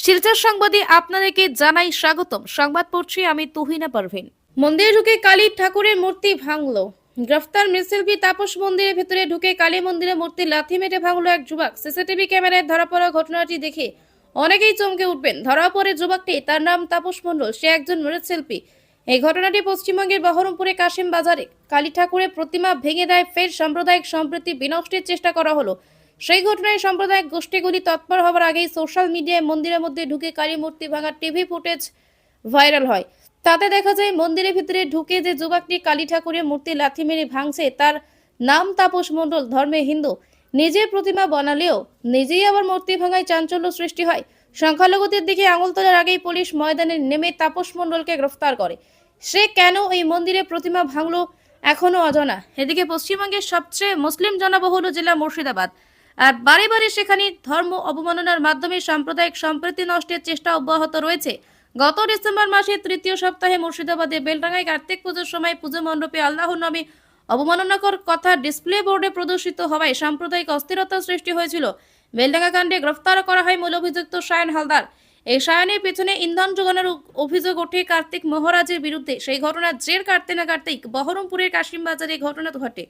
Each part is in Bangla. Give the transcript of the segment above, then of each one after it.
শিলচর সংবাদে আপনাদেরকে জানাই স্বাগতম। সংবাদ পড়ছি আমি তুহিনা পারভিন। মন্দিরে ঢুকে কালী ঠাকুরের মূর্তি ভাঙলো। গ্রেফতার মিছিলবি তাপস মন্দিরের ভেতরে ঢুকে কালী মন্দিরের মূর্তি লাথি মেরে ভাঙলো এক যুবক। সিসিটিভি ক্যামেরায় ধরা পড়া ঘটনাটি দেখে অনেকেই চমকে উঠবেন। ধরা পড়ে যুবকটি, তার নাম তাপস মণ্ডল, সে একজন মৃৎশিল্পী। এই ঘটনাটি পশ্চিমবঙ্গের বহরমপুরে কাশিম বাজারে কালী ঠাকুরের প্রতিমা ভেঙে দেয় ফের সাম্প্রদায়িক সম্প্রীতি বিনষ্টের চেষ্টা করা হলো। সেই ঘটনায় সাম্প্রদায়িক গোষ্ঠীগুলি তৎপর হওয়ার আগেই সোশ্যাল মিডিয়ায় মন্দিরের মধ্যে ঢুকে কালী মূর্তি ভাঙার টিভি ফুটেজ ভাইরাল হয়। তাতে দেখা যায় মন্দিরের ভিতরে ঢুকে যে যুবকটি কালী ঠাকুরের মূর্তি লাথি মেরে ভাঙছে তার নাম তাপস মণ্ডল, ধর্মে হিন্দু। নিজের প্রতিমা বানালেও নিজেই আবার মূর্তি ভাঙায় চাঞ্চল্য সৃষ্টি হয়। সংখ্যালঘুদের দিকে আঙুল তোলার আগেই পুলিশ ময়দানে নেমে তাপস মণ্ডলকে গ্রেফতার করে। সে কেন এই মন্দিরে প্রতিমা ভাঙলো এখনো অজানা। এদিকে পশ্চিমবঙ্গের সবচেয়ে মুসলিম জনবহুল জেলা মুর্শিদাবাদ, আর বারে বারে সেখানে ধর্ম অবমাননার মাধ্যমে সাম্প্রদায়িক সম্প্রীতি নষ্টের চেষ্টা অব্যাহত রয়েছে। গত ডিসেম্বর মাসের তৃতীয় সপ্তাহে মুর্শিদাবাদে বেলডাঙ্গায় কার্তিক পুজোর সময় পুজো মণ্ডপে আল্লাহর নামে অবমাননাকর কথা ডিসপ্লে বোর্ডে প্রদর্শিত হওয়ায় সাম্প্রদায়িক অস্থিরতা সৃষ্টি হয়েছিল। বেলডাঙ্গা কাণ্ডে গ্রেফতার করা হয় মূল অভিযুক্ত সায়ন হালদার। এই সায়নের পেছনে ইন্ধন যোগানোর অভিযোগ ওঠে কার্তিক মহারাজের বিরুদ্ধে। সেই ঘটনার জের কাটতে না কাটতেই বহরমপুরের কাশিম বাজারে ঘটনা ঘটে।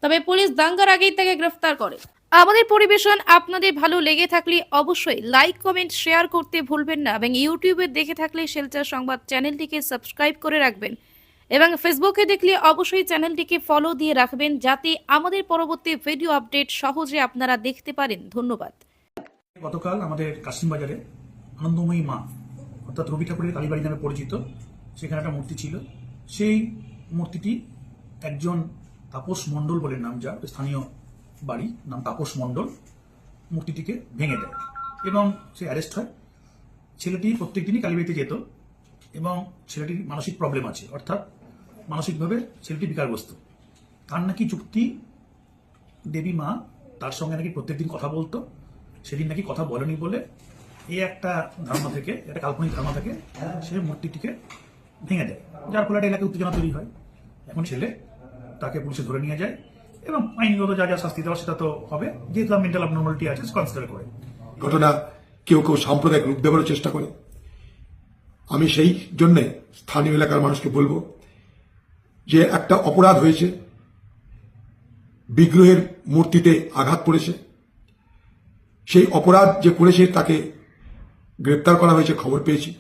তবে পুলিশ দাঙ্গার আগেই তাকে গ্রেফতার করে। আমাদের পরিবেশন আপনাদের ভালো লেগে থাকলে অবশ্যই লাইক, কমেন্ট, শেয়ার করতে ভুলবেন না এবং ইউটিউবে দেখে থাকলে শিলচর সংবাদ চ্যানেলটিকে সাবস্ক্রাইব করে রাখবেন এবং ফেসবুকে দেখলে অবশ্যই চ্যানেলটিকে ফলো দিয়ে রাখবেন যাতে আমাদের পরবর্তী ভিডিও আপডেট সহজে আপনারা দেখতে পারেন। ধন্যবাদ। গতকাল আমাদের কাশিম বাজারে আনন্দময়ী মা অর্থাৎ রবি ঠাকুরের কালীবাড়ি নামে পরিচিত সেখানে একটা মূর্তি ছিল। সেই মূর্তিটি একজন তাপস মণ্ডল বলে নাম, যার স্থানীয় বাড়ি নাম তাপস মণ্ডল, মূর্তিটিকে ভেঙে দেয় এবং সে অ্যারেস্ট হয়। ছেলেটি প্রত্যেক দিনই কালীবাড়িতে যেত এবং ছেলেটির মানসিক প্রবলেম আছে, অর্থাৎ মানসিকভাবে ছেলেটি বিকারগ্রস্ত। তার নাকি যুক্তি দেবী মা তার সঙ্গে নাকি প্রত্যেকদিন কথা বলতো, সেদিন নাকি কথা বলেনি বলে এই একটা ধারণা থেকে, একটা কাল্পনিক ধারণা থেকে সে মূর্তিটিকে ভেঙে দেয়, যার ফলে একটা এলাকায় উত্তেজনা তৈরি হয়। এখন ছেলে তাকে পুলিশে ধরে নিয়ে যায় এবং আইনগত যা যা শাস্তি দেওয়া সেটা তো হবে, যেহেতু মেন্টাল অ্যাবনর্মালিটি আছে কনসিডার করে। ঘটনা কেউ কেউ সাম্প্রদায়িক রূপ দেওয়ার চেষ্টা করে। আমি সেই জন্যে স্থানীয় এলাকার মানুষকে বলবো যে একটা অপরাধ হয়েছে, বিগ্রহের মূর্তিতে আঘাত পড়েছে, সেই অপরাধ যে করেছে তাকে গ্রেপ্তার করা হয়েছে, খবর পেয়েছি।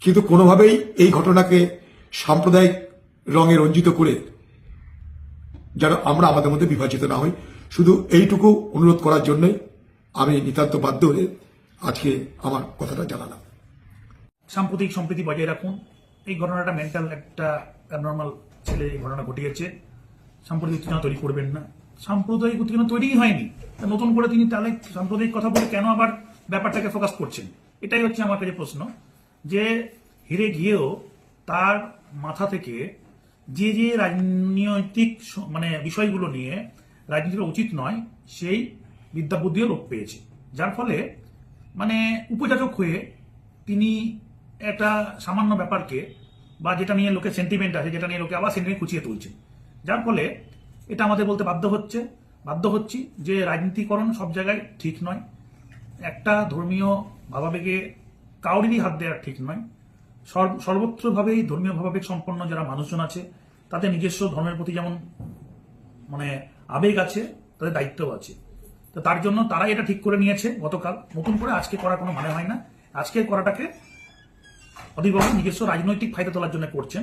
কিন্তু কোনোভাবেই এই ঘটনাকে সাম্প্রদায়িক রঙে রঞ্জিত করে যেন আমরা আমাদের মধ্যে বিভাজিত না হই, শুধু এইটুকু অনুরোধ করার জন্যই আমি নিতান্ত বাধ্য হয়ে আজকে আমার কথাটা জানালাম। সাম্প্রদায়িক সম্প্রীতি বজায় রাখুন। এই ঘটনাটা মেন্টাল একটা অ্যাবনর্মাল ছেলে এই ঘটনা ঘটিয়েছে, সাম্প্রদায়িক উত্তেজনা তৈরি করবেন না। সাম্প্রদায়িক উত্তেজনা তৈরিই হয়নি, নতুন করে তিনি তাহলে সাম্প্রদায়িক কথা বলে কেন আবার ব্যাপারটাকে ফোকাস করছেন? এটাই হচ্ছে আমার কাছে প্রশ্ন, যে হেরে গিয়েও তার মাথা থেকে যে যে রাজনৈতিক বিষয়গুলো নিয়ে রাজনীতি উচিত নয় সেই বিদ্যা বুদ্ধিও লোপ পেয়েছে, যার ফলে উপযাচক হয়ে তিনি একটা সামান্য ব্যাপারকে বা যেটা নিয়ে লোকের সেন্টিমেন্ট আছে, যেটা নিয়ে লোকে আবার সেন্টিমেন্ট খুঁচিয়ে তুলছে, যার ফলে এটা আমাদের বলতে বাধ্য হচ্ছি যে রাজনীতিকরণ সব জায়গায় ঠিক নয়। একটা ধর্মীয় ভাবাবেগে কাউরিরই হাত দেওয়া ঠিক নয়। সর্বত্রভাবেই ধর্মীয় ভাবাবেগ সম্পন্ন যারা মানুষজন আছে তাদের নিজস্ব ধর্মের প্রতি যেমন আবেগ আছে, তাদের দায়িত্বও আছে। তো তার জন্য তারা এটা ঠিক করে নিয়েছে গতকাল, নতুন করে আজকে করার কোনো মানে হয় না। আজকের করাটাকে অধিবাবু নিজস্ব রাজনৈতিক ফায়দা তোলার জন্য করছেন।